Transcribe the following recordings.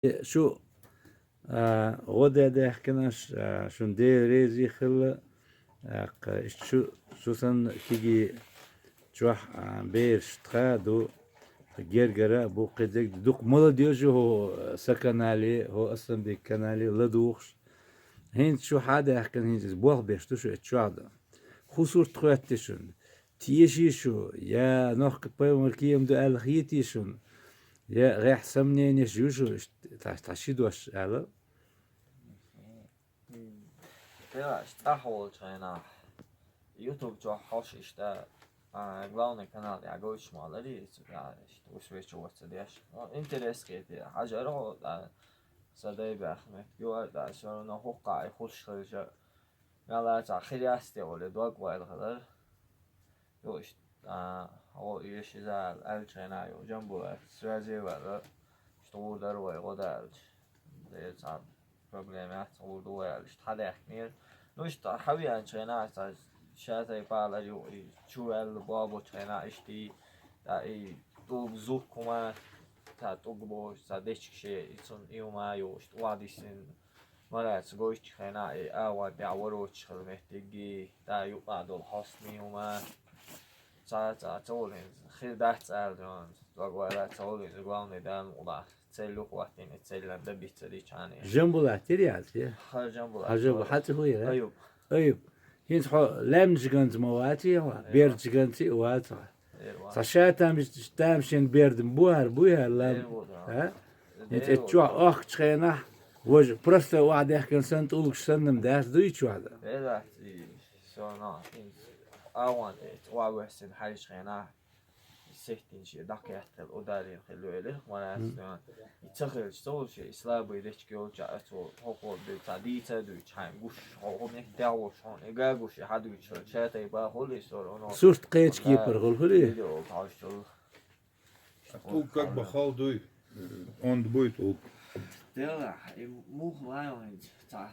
شو غدا ده حكناش شون دي ريزي خل شو سن كيجي تروح بيرش تخادو جرجرة بو قدك دوق ملا ديوجو هو سكن عليه هو أصلا بيكن عليه لدوخش هين شو حدا حكن هين بوخ بيش تشو اتشوادا خصوص تخواتشون تيجيشو يا نوخ بيوم الكيم دو الخيتيشون يا غيح سمني نشجوشو تاشيدوش على Ja, Stachholzena. YouTube جو حوش اشتا главный канал я говорю малari я усвечу вот здесь интерес كده حاجة صدای بخمه یو در شون حقوق خوش خرج یالا خیلی است ولی دو قوال خدر یوش او یش زال الچنا یو جنبو سرازی ولی شطور در وی قدر دیت عم problemet oldu veya işte hadi ekmeği no işte haviyan çayna işte şahane bağlar yo çuval babo çayna işte da tu zuk kuma ta tu bo sadeç şey için yuma yo işte vadisin marat goş çayna awa da varo çılmehtigi da yuqa dol hasmi yuma saat çolun خدات aldan dogwala çolun glawne dan ula تسلق وقتين تسلم ده بيتري كان جنبو لاحتري عادي جنبو حجب حتى هو أيوب أيوب هين تحو لم جنت مواتي بيرد جنتي وات صشات تامشين بيرد بوهر لم ها نتشوا أخ تخينا وج برست واحد يحكي سنت أولك سنم داس دويتش واحدة لا سونا أوان واحد حاجة خينا سيفتين شيء دقيقة الأدارين خلوه وانا يتخيل شو شيء إسلام بيدش كيو جاءته هو بالتعديته دوي شان قش هو منك دعوة شان إجا قش حد يشل شات يبقى هو يصير أنا صورت قيتش كيبر قول هولي Tu как бахал дуй, он будет у. ده مو لاين تاع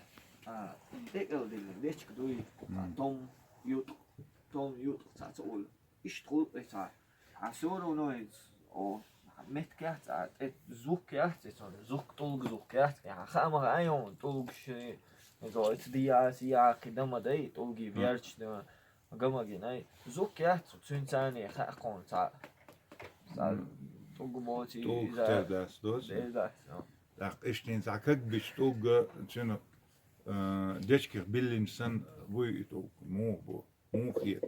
ديكل ديش كدوي توم يوت تاع تقول إيش تقول تاع عسورو نويز أو متكات زوكات زوك طلق زوكات يعني خامر أيون طلق شيء نقول تديا سيا كده ما ده طلقي بيرش ده قام جيناي زوكات تنساني خاقون تاع طلق موتي طلق تداس دوس. لا إشتين زعكك بيش طلق شنو دشكر بيلين سن بوي طلق مو خير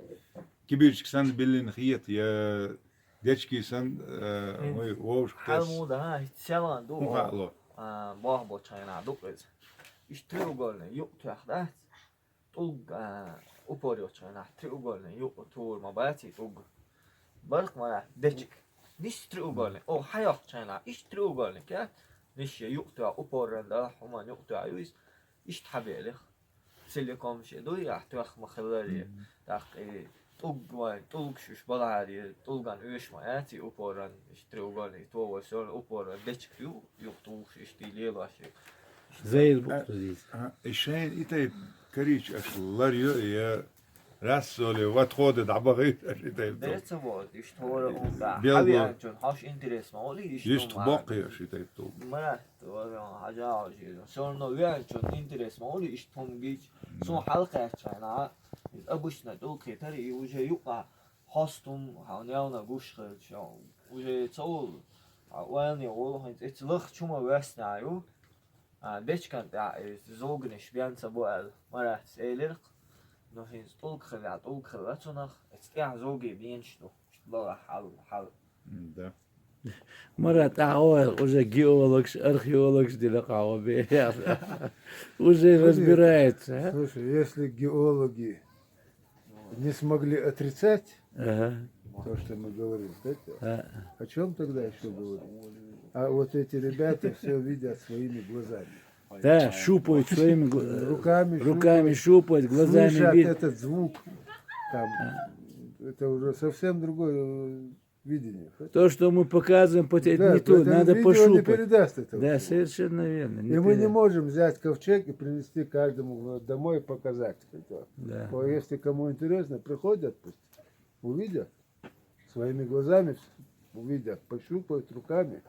كبيرش سن بيلين خيط يا دشكي سن ووش حلمو ده ها شلون دو مقالو باه بوچayna دوكز треугольный юг тахта туг упорёчayna треугольный юг тур мабати туг барк мара дечик ниш треугольный о хаёчayna иш треугольный ка ниш юг туа упоранда хуман юг туа юис иш табелих سيليكون شي دو يا توخ مخلري داق طلق شوش بالعادي طلقان ايش ما ياتي اوبوران اشتروغاني تو وسون اوبوران ديتشكيو يقطوش اشتي ليلا شي زي البوكتوزيز الشين إتى كريش أشلاريو يا راسولي واتخود دعبغي أشيتاي ده تبغى يشتغل وبتاع بيلقوا. حبي عشان هاش انتريس ما قولي يشتبقي أشيتاي تو مرات حاجة عجيبة صار نوعي عشان انتريس ما قولي يشتهم جيج سو حلقة عشان أبوشنا دول كتري وجه يقع هاستم هنيانا جوش خرج وجه تقول وين يقول هنت اتلخ شو ما بسنايو ديش كان زوجنش بيان سبوال مرات سيلر نو هنز طولك خلاتونخ استيع زوجي بينشتو لا حل ده مرة تعوال уже геологш, археологш делакао бе. Уже разбирается. Слушай, если геологи не смогли отрицать то, что мы говорим, о чем тогда еще говорим? А вот эти ребята все видят своими глазами. Да, щупают своими Руками щупают, глазами слышат видят. этот звук. Там, это уже совсем другое видение. То, что мы показываем, это Да, не то, это надо видео пощупать. не передаст этого. Да, совершенно верно. И мы не можем взять ковчег и принести каждому домой и показать. Да. Если кому интересно, приходят, пусть увидят своими глазами, увидят, пощупают руками.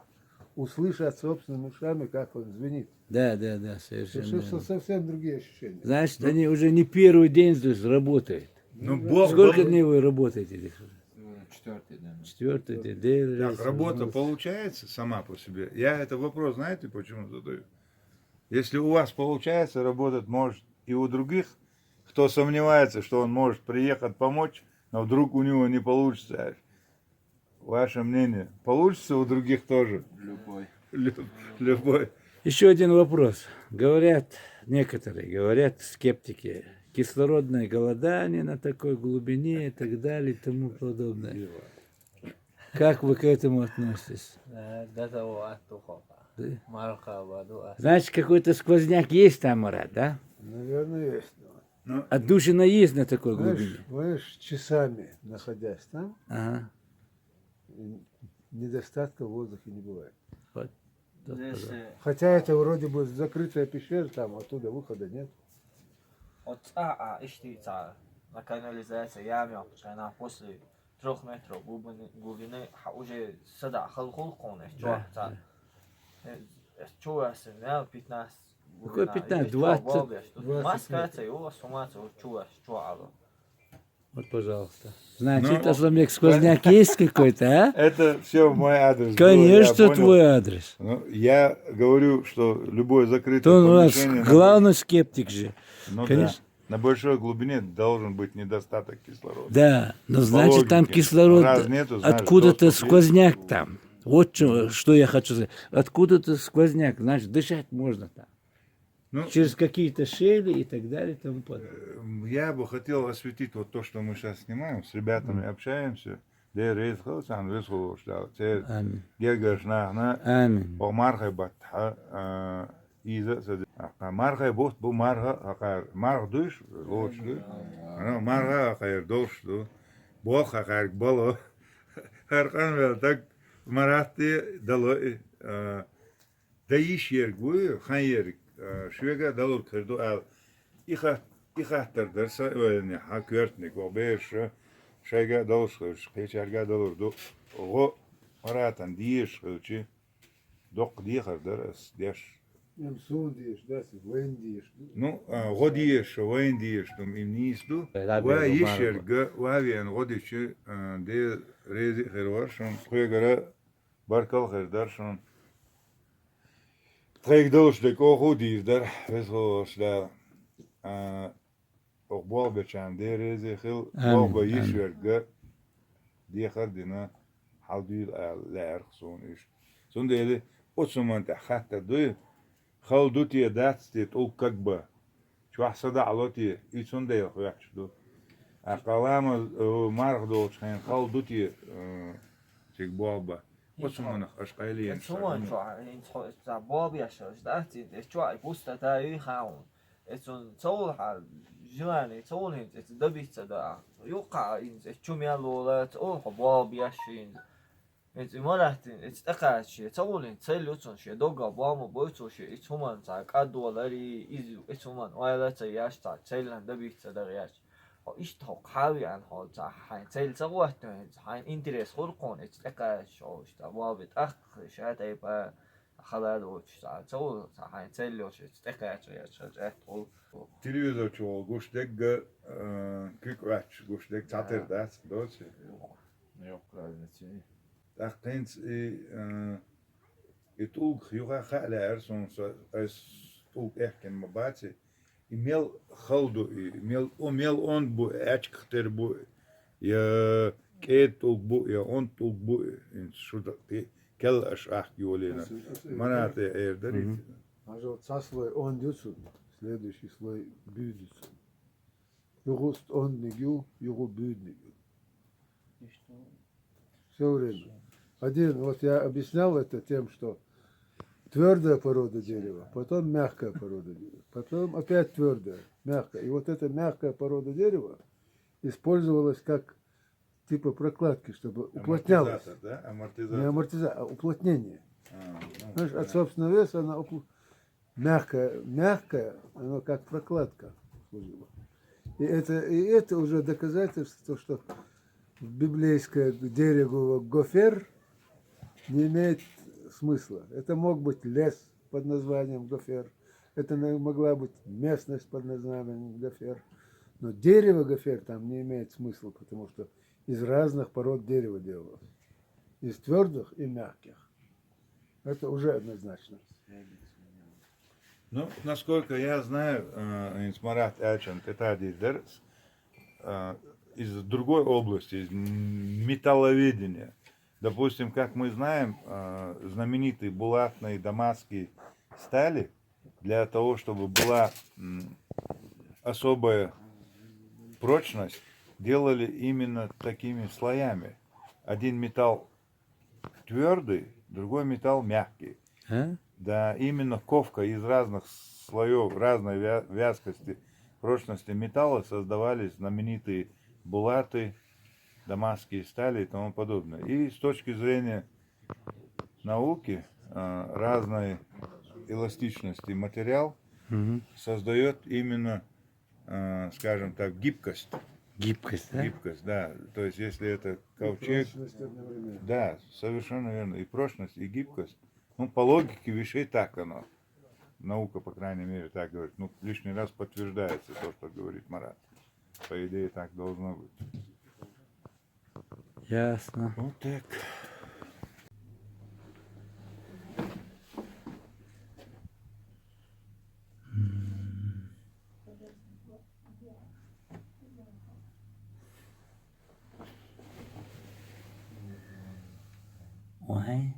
услышать собственными ушами, как он звенит. Да, совершенно Это верно. совсем другие ощущения. Значит, они уже не первый день здесь работают. Ну, Бог Сколько дней вы работаете здесь? Четвертый, да. Четвертый день. Так, работа получается сама по себе. Я это вопрос, знаете, почему задаю? Если у вас получается работать, может, и у других, кто сомневается, что он может приехать помочь, но вдруг у него не получится. Ваше мнение, получится у других тоже? Любой. Любой. Еще один вопрос. Некоторые говорят, скептики, кислородное голодание на такой глубине и так далее и тому подобное. Как вы к этому относитесь? Значит, какой-то сквозняк есть там, Марат, да? Наверное, есть. Отдушина есть на такой глубине? Знаешь, часами находясь там, Ага. недостатка в воздухе не бывает. Вот. Здесь Хотя это вроде бы закрытая пещера, там оттуда выхода нет. от ищется на канализации яме, она после 3 метров глубины уже сюда халхулконы. Чуваши, 15. Какой 15? 20? Маска, его суммация, чуваши. Вот, пожалуйста. Значит, Ну, это что, мне сквозняк есть какой-то, а? Это все мой адрес. Конечно, Я понял. твой адрес. Ну, я говорю, что любое закрытое То он у нас помещение... главный скептик же. Ну конечно. да. На большой глубине должен быть недостаток кислорода. Да, но значит там логике. кислород, Раз нету, значит, откуда-то доступ сквозняк там. Вот что я хочу сказать. Откуда-то сквозняк, значит, дышать можно там. Ну, Через какие-то щели и так далее и тому подобное. я бы хотел осветить вот то, что мы сейчас снимаем, с ребятами общаемся. Аминь. Аминь. Мархай батха иза мархай бот бу марха хакар марх душ лочлу марха хакар дошлу бо хакар боло харкан вел так марахти дало даиш ергу хан ерг швега далур кырду ал ихаттар дерса öyle hakörtnik o beş şeyga dalış keçerga dalurdu o maratan diiş ölçü dok diğerdir es diş Сон диешь, да, воин диешь. ну годиеш воин диеш там им нисту ва ишерга ва вен годичи де рези хервашон хуегара баркал хердаршон Trek dolstuk ook goed is daar, weet je wel, ook wel beetje daar is heel, wel bij je werk, die gaat dina, houdt je leer zo'n is. Zo'n deel, wat zo'n man te gaat dat doen, gauw doet je dat, dit ook kakba. Chwa sada aloti, iets zo'n deel gewerkt doet. Akalama marg doet zijn, gauw doet je, zeg boba. Wat zo'n man ashqali. Zo'n zo, Bobby als dat is twa, ik moest dat daar gaan. Het zo'n zo hal, Johan, zo niet, het de bitse daar. Joka in het chumelo, het ook Bobby als in. Het imarat, het akash, het zo niet, zo lutsen, je doga bom, boyto, het human zaak, $1 is het human, waar dat ze juist dat, zeilen de bitse daar juist. إيش توقعي عن هذا حين تيل سوت حين إنترس خلقون إتذكر شو إشتباب أخ شهادة يبقى خلاد وش سو حين تيل وش إتذكر شو تقول Televizor çoğu guştek kük vaç guştek çatır das doç. Yok razniцы. Taqtens itulg yuga khalar son as tulg ehken mabati imel khaldu imel on bu açıktır bu ya ket tulg bu ya on tulg bu şurada kel aşah yoluna manate erderit. Вот со слой он дюцу, следующий слой бюдюцу. Югуст он нигю, югу бюднигю. Все время. Один, вот я объяснял это тем, что твердая порода дерева, потом мягкая порода дерева, потом опять твердая, мягкая. И вот эта мягкая порода дерева использовалась как типа прокладки, чтобы уплотнялась. Да? Не Амортизатор. амортизация, а уплотнение. Знаешь, от собственного веса она мягкая, она как прокладка служила. И это уже доказательство, что библейское дерево гофер не имеет смысла. Это мог быть лес под названием гофер, это могла быть местность под названием гофер. Но дерево гофер там не имеет смысла, потому что из разных пород дерева делалось. Из твердых и мягких. Это уже однозначно. Ну, насколько я знаю, Марат Эльчан, это из другой области, из металловедения. Допустим, как мы знаем, знаменитые булатные дамасские стали, для того, чтобы была особая прочность, делали именно такими слоями. Один металл твердый, другой металл мягкий. Да, именно ковка из разных слоев, разной вязкости, прочности металла создавались знаменитые булаты, дамасские стали и тому подобное. И с точки зрения науки, разной эластичности материал создает именно, скажем так, гибкость. Гибкость, да? Гибкость, да. То есть, если это ковчег, да, совершенно верно. И прочность, и гибкость. Ну, по логике вещей так оно. Наука, по крайней мере, так говорит. Ну, лишний раз подтверждается то, что говорит Марат. По идее, так должно быть. Ясно. Вот так. Ой.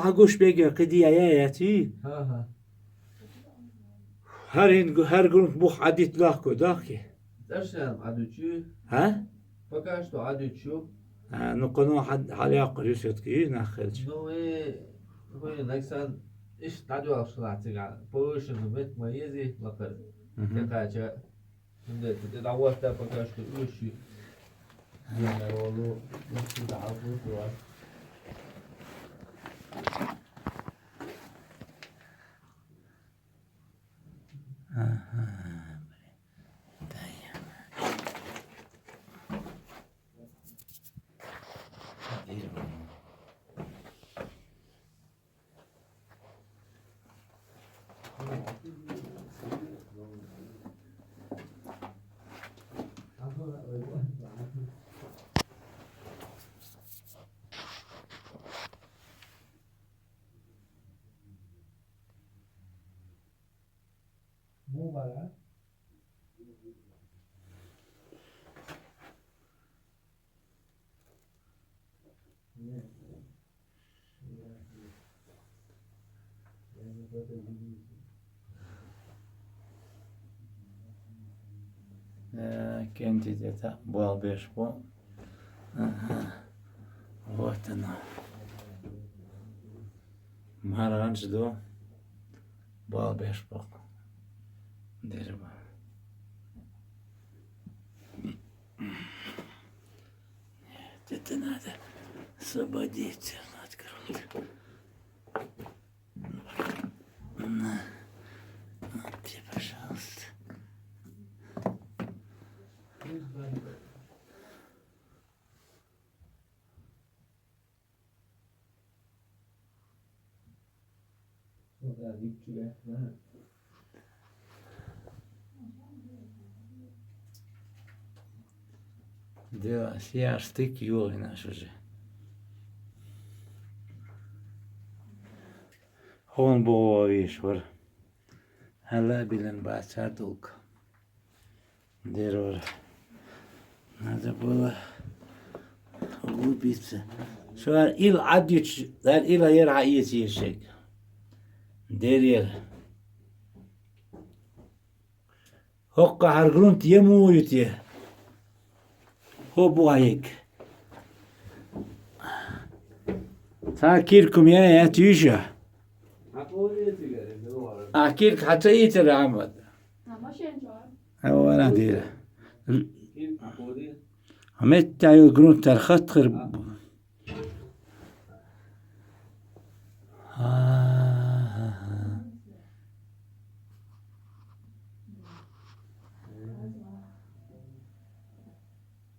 هگوش بگه قدی آیاتی هر گروه بخ عدیت لاه کداکی داشتم عدوچی ها فکرش تو عدوچو نقطه حالی آقایش شد کی نخلج نوعی نکسان iş ندوال شلاتي قال بوش نمت ميزي لقد تكاجا ندت دعوات فكاش كوشي يعني والله نفس دعوات مو بلد كنتي تتا بوال بيش بو вот оно مهرانش دو بوال بيش بو дерево это надо освободить от грунта на вот тебе пожалуйста Да, я штык юлы наш уже. Он был вишвар. Хала билен бачардулк. Дерор. Надо было углубиться. Что ил адюч, дар ила ера ешек. Дерер. Хокка харгрунт емуют е. هو بوایک تا کیرکم یا تیجا کیرک حتی ایتر عمد هو أنا ديره همت تايو جرون ترخط خرب